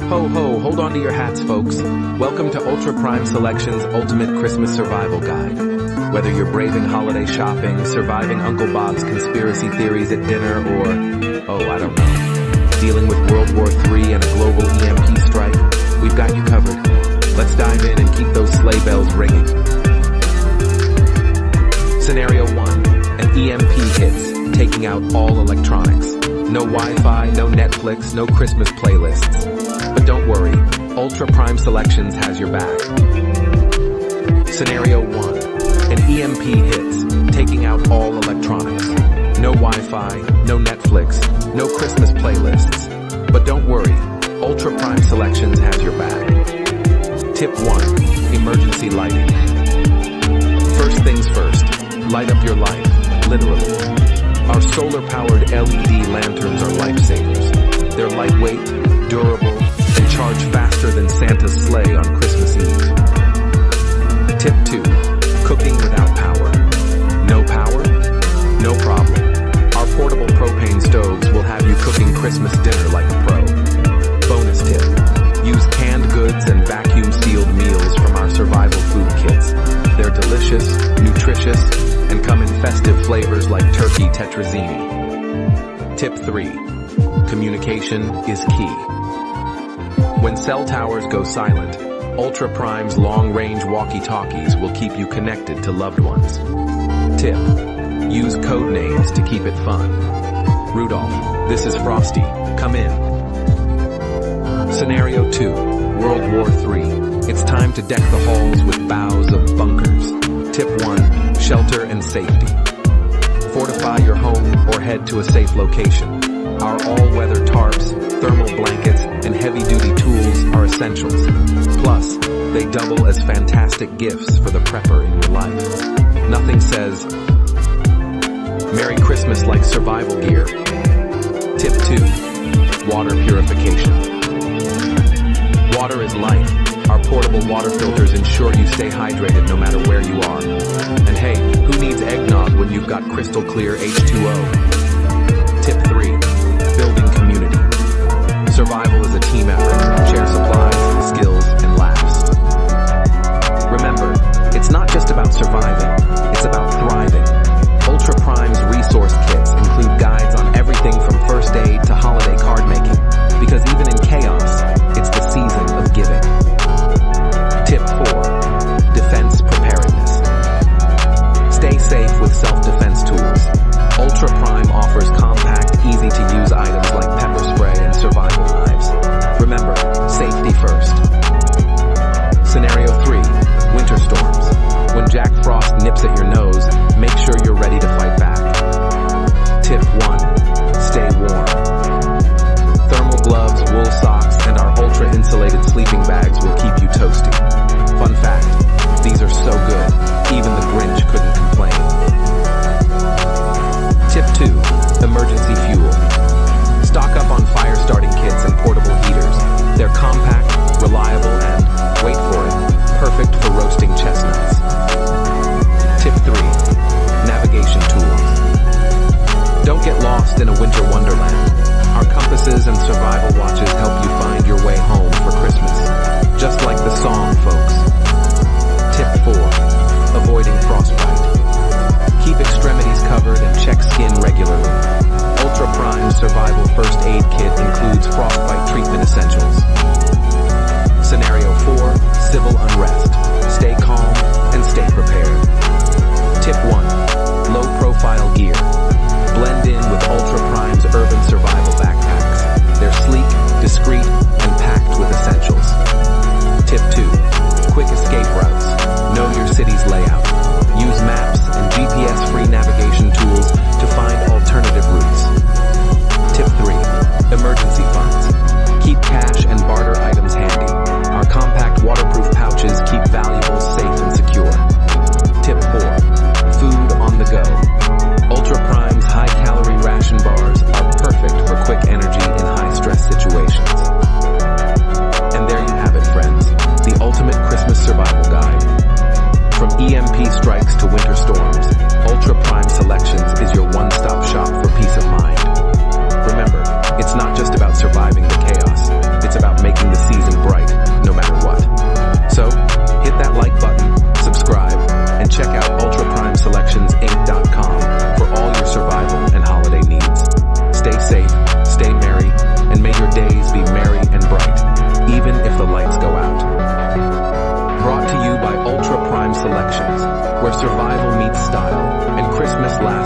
Ho ho, hold on to your hats, folks. Welcome to Ultra Prime Selection's Ultimate Christmas Survival Guide. Whether you're braving holiday shopping, surviving Uncle Bob's conspiracy theories at dinner, or, I don't know, dealing with World War III and a global EMP strike, we've got you covered. Let's dive in and keep those sleigh bells ringing. Scenario 1. An EMP hits, taking out all electronics. No Wi-Fi, no Netflix, no Christmas playlists. But don't worry, Ultra Prime Selections has your back. Scenario 1. An EMP hits, taking out all electronics. No Wi-Fi, no Netflix, no Christmas playlists. But don't worry, Ultra Prime Selections has your back. Tip 1. Emergency lighting. First things first, light up your life, literally. Our solar-powered LED lanterns are lifesavers. They're lightweight, durable, and charge faster than Santa's sleigh on Christmas Eve. Tip 2. Cooking without power. No power? No problem. Our portable propane stoves will have you cooking Christmas dinner like a pro. Bonus tip. Use canned goods and vacuum-sealed meals from our survival food kits. They're delicious, nutritious, and come in festive flavors like turkey tetrazzini. Tip 3. Communication is key. When cell towers go silent, Ultra Prime's long-range walkie-talkies will keep you connected to loved ones. Tip. Use code names to keep it fun. Rudolph, this is Frosty. Come in. Scenario 2. World War III. It's time to deck the halls with boughs of bunkers. Tip 1. Shelter and safety. Fortify your home or head to a safe location. Our all-weather tarps, thermal blankets, and heavy-duty tools are essentials. Plus, they double as fantastic gifts for the prepper in your life. Nothing says Merry Christmas like survival gear. Tip 2. Water purification. Water is life. Our portable water filters ensure you stay hydrated no matter where you are. And hey, who needs eggnog when you've got crystal clear H2O? Tip 3. Building community. Survival is a team effort. Share supplies, skills, and laughs. Remember, it's not just about surviving, it's about thriving. Ultra Prime's resource kits include guides on everything from first aid to holiday card making, because even in chaos, it's the season of giving. Tip 4. Defense preparedness. Stay safe with self-defense tools. Ultra Prime offers compact, easy-to-use items like pepper spray and survival knives. Remember, safety first. Scenario 3. Winter storms. When Jack Frost nips at your nose, make sure you're ready to fight back. Tip 1. Stay warm. Thermal gloves, wool socks, and our ultra-insulated sleeping bags will keep you toasty. Fun fact, these are so good, even the Grinch couldn't complain. Tip 2. Emergency fuel. Stock up on fire-starting kits and portable heaters. They're compact, reliable, and, wait for it, perfect for roasting chestnuts. Tip 3. Navigation tools. Don't get lost in a winter wonderland. Our compasses and survival watches help you find your way home for Christmas. Just like the song, folks. Tip 4. Avoiding frostbite. Keep extremities covered and check skin regularly. Ultra Prime's Survival First Aid Kit includes frostbite treatment essentials. Scenario 4. Civil unrest. Stay calm and stay prepared. Tip 1. Low-profile gear. Blend in with Ultra Prime's urban survival backpacks. They're sleek, discreet, and packed with essentials. Tip 2. Quick escape routes. Know your city's layout. Use maps and GPS-free navigation tools to find alternative routes. Tip 3. Emergency funds. Keep cash and barter items handy. Our compact waterproof pouches keep valuables safe and secure. Tip 4. Food on the go. Ultra Prime's high-calorie ration bars are perfect for quick energy in high-stress situations. And there you have it, friends. The ultimate Christmas survival guide. From EMP survival meets style, and Christmas lasts